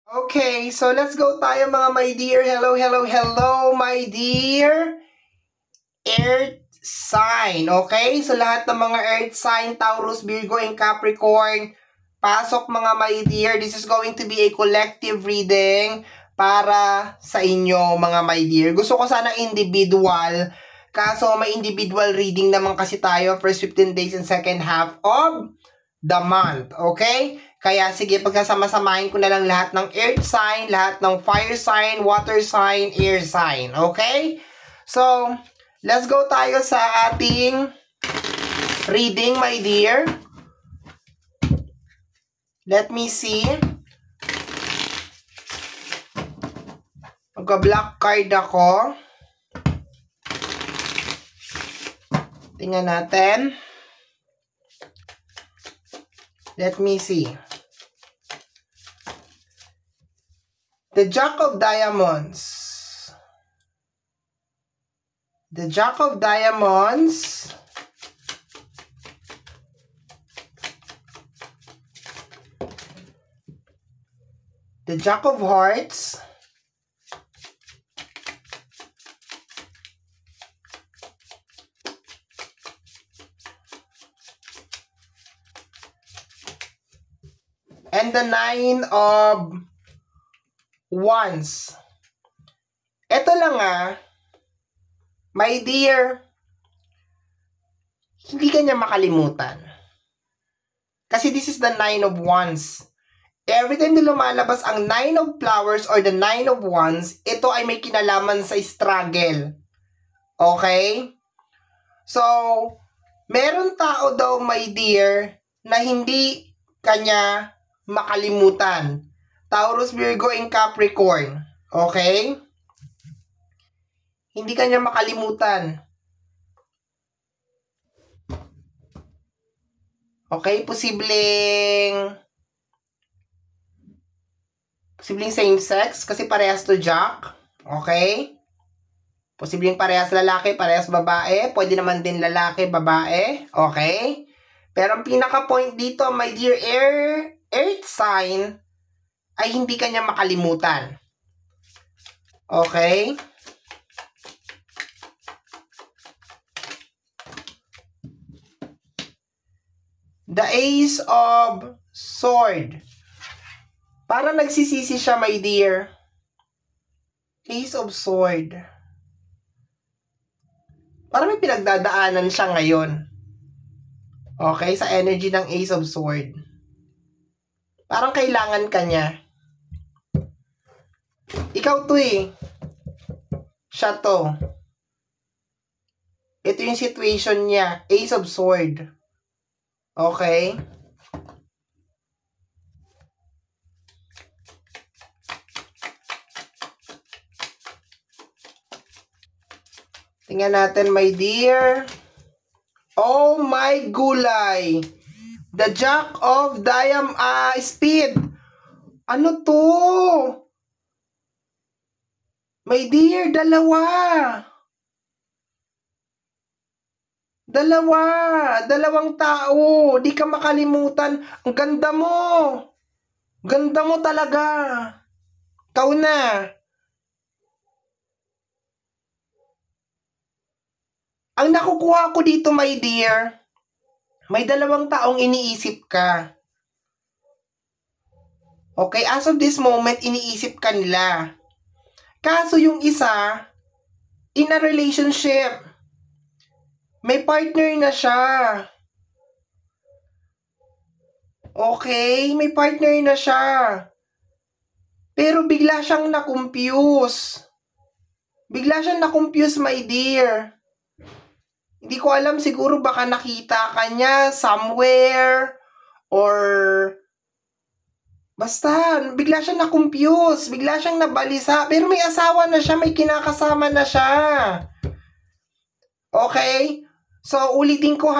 Okay, so let's go tayo mga my dear. Hello, hello, hello, my dear Earth sign. Okay, so lahat ng mga Earth sign, Taurus, Virgo, and Capricorn, pasok mga my dear. This is going to be a collective reading para sa inyo mga my dear. Gusto ko sana individual, kaso may individual reading naman kasi tayo first 15 days and second half of the month. Okay? Kaya sige, pagkasama-samahin ko na lang lahat ng earth sign, lahat ng fire sign, water sign, air sign. Okay? So, let's go tayo sa ating reading, my dear. Let me see. Magka-black card ako. Tingnan natin. Let me see. The Jack of Diamonds. The Jack of Diamonds. The Jack of Hearts. And the Nine of Wands. Ito lang my dear, hindi ka niya makalimutan. Kasi this is the Nine of Wands. Every time na lumalabas ang Nine of Flowers or the Nine of Wands, ito ay may kinalaman sa struggle. Okay? So, meron tao daw, my dear, na hindi kanya makalimutan. Taurus, Virgo, and Capricorn. Okay? Hindi kanya makalimutan. Okay? Posibleng same sex kasi parehas to Jack. Okay? Posibleng parehas lalaki, parehas babae. Pwede naman din lalaki, babae. Okay? Pero ang pinaka-point dito, my dear earth sign, ay hindi kanya makalimutan. Okay? The Ace of Sword. Parang nagsisisi siya, my dear. Ace of Sword. Parang may pinagdadaanan siya ngayon. Okay? Sa energy ng Ace of Sword. Parang kailangan ka niya. Ikaw to Siya to. Ito yung situation niya. Ace of Sword. Okay? Tingnan natin, my dear. Oh my gulay. The Jack of Speed. Ano to? My dear, dalawa. Dalawang tao. Di ka makalimutan. Ang ganda mo. Ganda mo talaga. Ikaw na. Ang nakukuha ko dito, my dear, may dalawang taong iniisip ka. Okay, as of this moment, iniisip ka nila. Kaso yung isa, in a relationship, may partner na siya. Okay, may partner na siya. Pero bigla siyang na-confuse. My dear. Hindi ko alam, siguro baka nakita ka niya somewhere or basta, bigla siyang na-confuse, bigla siyang nabalisa, pero may asawa na siya, may kinakasama na siya. Okay? So, ulitin ko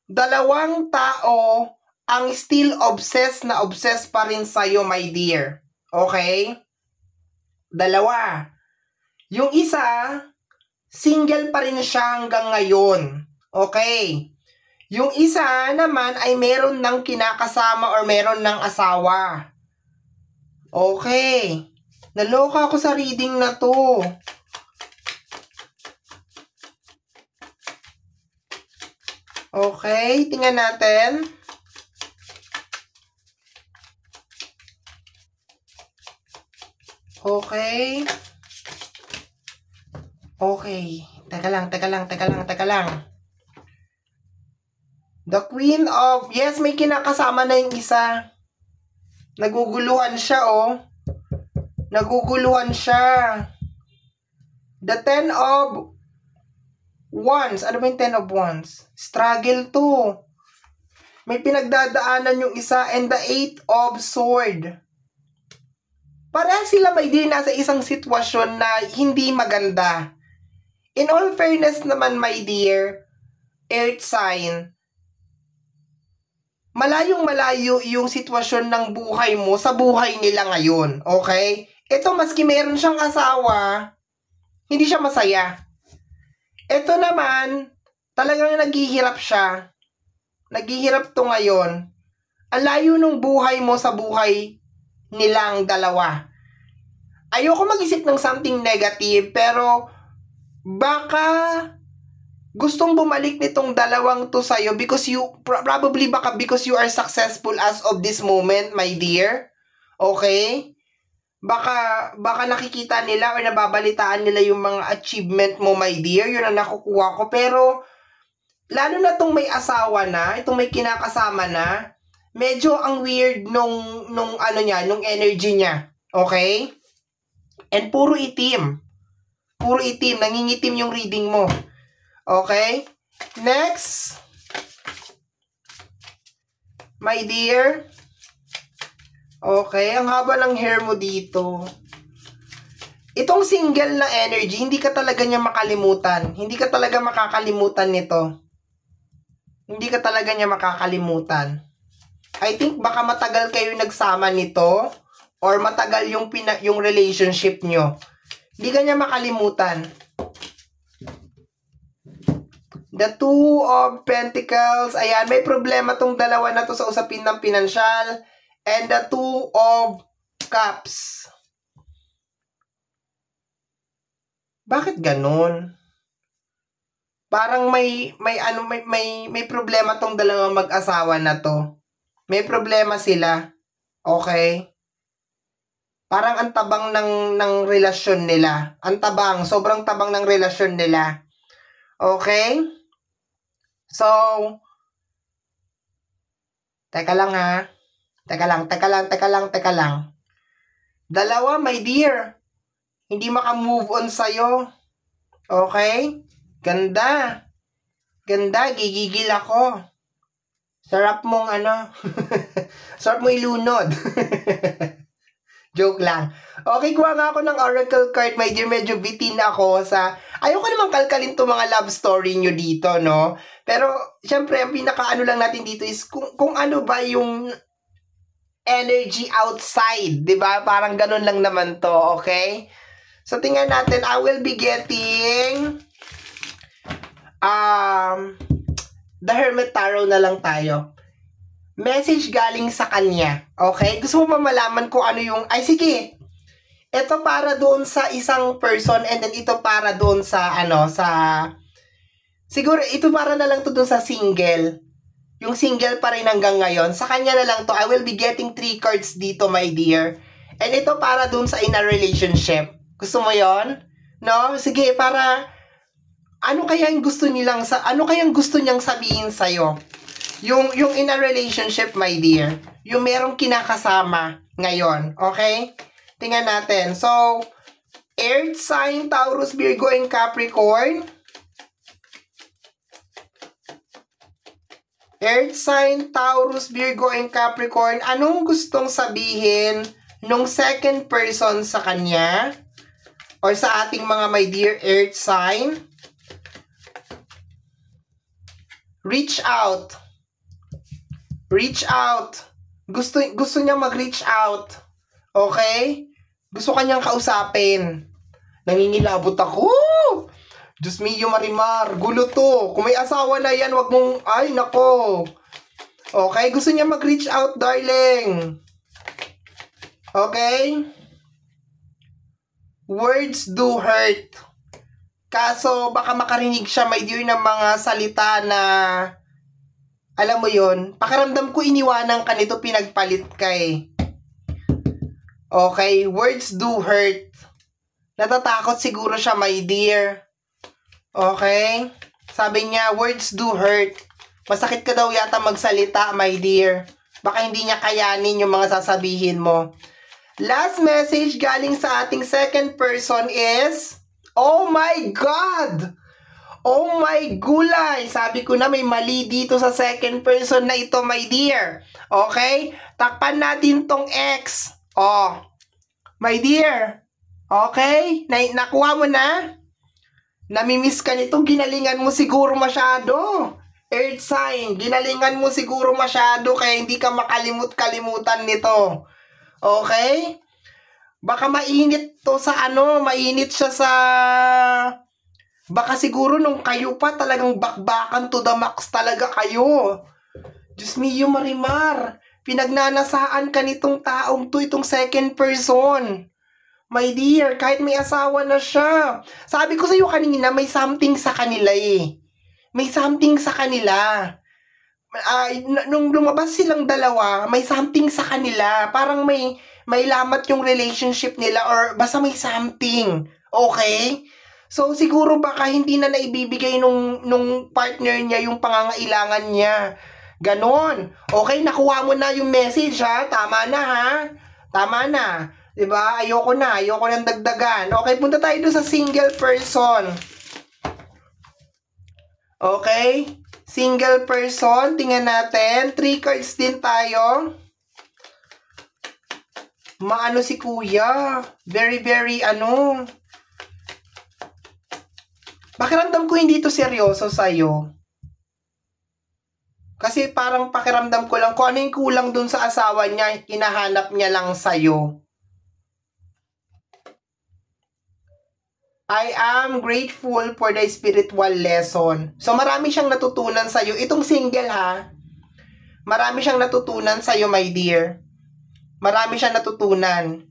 dalawang tao ang still obsessed pa rin sa'yo, my dear. Okay? Dalawa. Yung isa, single pa rin siya hanggang ngayon. Okay? Yung isa naman ay meron ng kinakasama or meron ng asawa. Okay. Naloka ako sa reading na to. Okay, tingnan natin. Okay. Okay. Teka lang. The Queen of... Yes, may kinakasama na yung isa. Naguguluhan siya, oh. Naguguluhan siya. The Ten of Wands. Ano ba yung Ten of Wands? Struggle to. May pinagdadaanan yung isa. And the Eight of Sword. Pareha sila may din nasa isang sitwasyon na hindi maganda. In all fairness naman, my dear, Earth sign, malayong malayo yung sitwasyon ng buhay mo sa buhay nila ngayon. Okay? Ito, maski meron siyang asawa, hindi siya masaya. Ito naman, talagang naghihirap siya. Naghihirap to ngayon. Ang layo ng buhay mo sa buhay nilang dalawa. Ayoko mag-isip ng something negative, pero baka gustong bumalik nitong dalawang to sa'yo because you, probably baka because you are successful as of this moment, my dear. Okay? Baka nakikita nila or nababalitaan nila yung mga achievement mo, my dear. Yun ang nakukuha ko. Pero, lalo na itong may asawa na, itong may kinakasama na, medyo ang weird nung energy niya. Okay? And puro itim. Puro itim. Nangingitim yung reading mo. Okay? Next. My dear. Okay. Ang haba ng hair mo dito. Itong single na energy, hindi ka talaga niya makalimutan. Hindi ka talaga makakalimutan nito. Hindi ka talaga niya makakalimutan. I think baka matagal kayo nagsama nito or matagal yung relationship nyo. Hindi ka niya makalimutan. The Two of Pentacles. Ayan, may problema tong dalawa na to sa usapin ng pinansyal. And the Two of Cups. Bakit ganun? Parang may problema tong dalawang mag-asawa na to. May problema sila. Okay? Parang ang tabang ng relasyon nila. Ang tabang, sobrang tabang ng relasyon nila. Okay? So, teka lang ha. Teka lang. Dalawa, my dear. Hindi maka-move on sa'yo. Okay? Ganda. Gigigil ako. Sarap mong sarap mo ilunod. Joke lang. Okay, kuha nga ako ng oracle card, my dear. Medyo bitin ako sa... Ayoko naman kalkalin to mga love story nyo dito, no? Pero, syempre, ang pinaka-ano lang natin dito is kung ano ba yung energy outside, di ba? Parang ganun lang naman to, okay? So, tingnan natin. I will be getting the Hermit Tarot na lang tayo. Message galing sa kanya. Okay? Gusto mo ba malaman kung ano yung... Ay, sige. Ito para doon sa isang person and then ito para doon sa siguro ito para na lang to doon sa single. Yung single pa rin hanggang ngayon. Sa kanya na lang to. I will be getting 3 cards dito, my dear. And ito para doon sa in a relationship. Gusto mo yon? No? Sige, para... Ano kayang gusto niyang sabihin sa'yo? Yung in a relationship, my dear. Yung merong kinakasama ngayon. Okay? Tingnan natin. So, Earth sign, Taurus, Virgo, and Capricorn. Earth sign, Taurus, Virgo, and Capricorn. Anong gustong sabihin nung second person sa kanya? Or sa ating mga my dear Earth sign? Reach out. Reach out. Gusto niya mag-reach out. Okay? Gusto kanyang kausapin. Nangingilabot ako. Diyos mio, Marimar. Gulo to. Kung may asawa na yan, wag mong... Ay, nako. Okay? Gusto niya mag-reach out, darling. Okay? Words do hurt. Kaso, baka makarinig siya, my dear, ng mga salita na, alam mo yon, pakiramdam ko iniwanan ka nito, pinagpalit ka eh. Okay? Words do hurt. Natatakot siguro siya, my dear. Okay? Sabi niya, words do hurt. Masakit ka daw yata magsalita, my dear. Baka hindi niya kayanin yung mga sasabihin mo. Last message galing sa ating second person is, oh my God! Oh my gulay! Sabi ko na may mali dito sa second person na ito, my dear. Okay? Takpan natin tong X. Oh. My dear. Okay? Nakuha mo na? Namimiss ka nito, ginalingan mo siguro masyado. Earth sign, ginalingan mo siguro masyado kaya hindi ka makalimut-kalimutan nito. Okay? Baka mainit to sa mainit siya sa... Baka siguro nung kayo pa talagang bakbakan to the max talaga kayo. Diyos mio, Marimar. Pinagnanasaan ka nitong taong to, itong second person. My dear, kahit may asawa na siya. Sabi ko sa'yo kanina, may something sa kanila eh. May something sa kanila. Nung lumabas silang dalawa, may something sa kanila. Parang may lamat yung relationship nila or basta may something. Okay? So, siguro baka hindi na naibibigay nung partner niya yung pangangailangan niya. Ganon. Okay, nakuha mo na yung message ha. Tama na ha. Tama na. Diba? Ayoko nang dagdagan. Okay, punta tayo doon sa single person. Okay? Single person. Tingnan natin. 3 cards din tayo. Maano si kuya. Very, very Pakiramdam ko hindi to seryoso sa'yo. Kasi parang pakiramdam ko lang kung ano yung kulang dun sa asawa niya, hinahanap niya lang sa'yo. I am grateful for the spiritual lesson. So, marami siyang natutunan sa'yo. Itong single, ha? Marami siyang natutunan sa'yo, my dear. Marami siyang natutunan.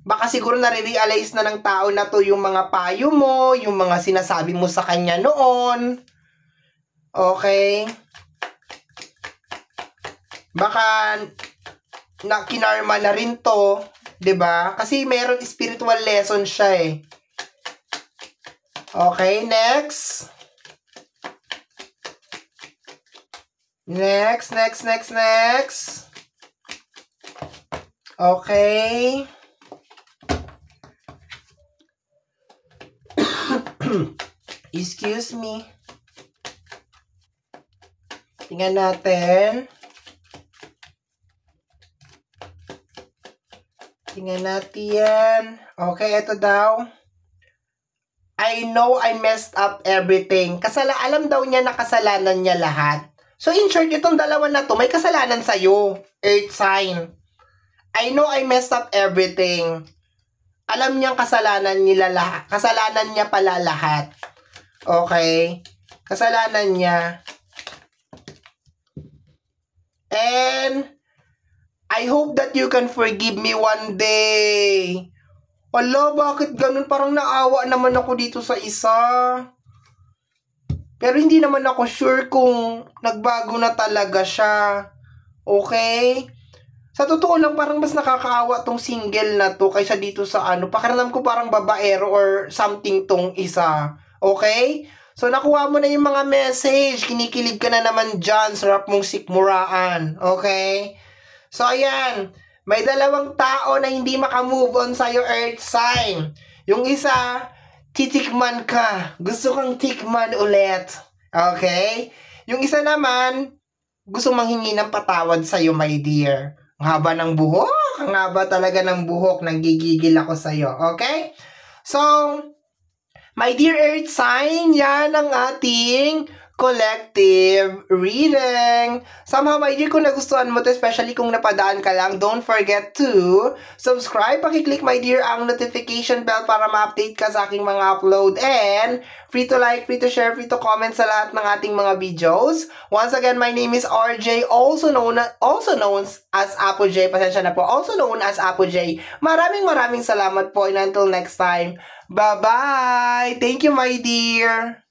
Baka siguro nare-realize na ng tao na to yung mga payo mo, yung mga sinasabi mo sa kanya noon. Okay? Baka kinarma na rin to. 'Di ba? Kasi meron spiritual lesson siya eh. Okay, next. Next. Okay. Excuse me. Tingnan natin. Okay, ito daw. I know I messed up everything. Alam daw niya na kasalanan niya lahat. So, in short, itong dalawa na to, may kasalanan sa'yo. Earth sign. I know I messed up everything. Alam niyang kasalanan niya pala lahat. Okay? Kasalanan niya. And, I hope that you can forgive me one day. Wala, bakit ganun? Parang naawa naman ako dito sa isa. Pero hindi naman ako sure kung nagbago na talaga siya. Okay? Sa totoo lang, parang mas nakakaawa tong single na to kaysa dito sa pakiramdam ko parang babaero or something tong isa. Okay? So, nakuha mo na yung mga message. Kinikilig ka na naman dyan. Sarap mong sikmuraan. Okay? So, ayan. May dalawang tao na hindi makamove on sa'yo, Earth sign. Yung isa, titikman ka. Gusto kang tikman ulit. Okay? Yung isa naman, gusto manghingi ng patawad sa'yo, my dear. Ang haba ng buhok. Ang haba talaga ng buhok. Nanggigigil ako sa'yo. Okay? So, my dear Earth sign, yan ang ating collective reading. Somehow, my dear, kung nagustuhan mo to, especially kung napadaan ka lang, don't forget to subscribe. Pakiclick, my dear, ang notification bell para ma-update ka sa aking mga upload. And free to like, free to share, free to comment sa lahat ng ating mga videos. Once again, my name is RJ, also known as Apo J. Pasensya na po. Also known as Apo J. Maraming salamat po, and until next time, bye-bye! Thank you, my dear!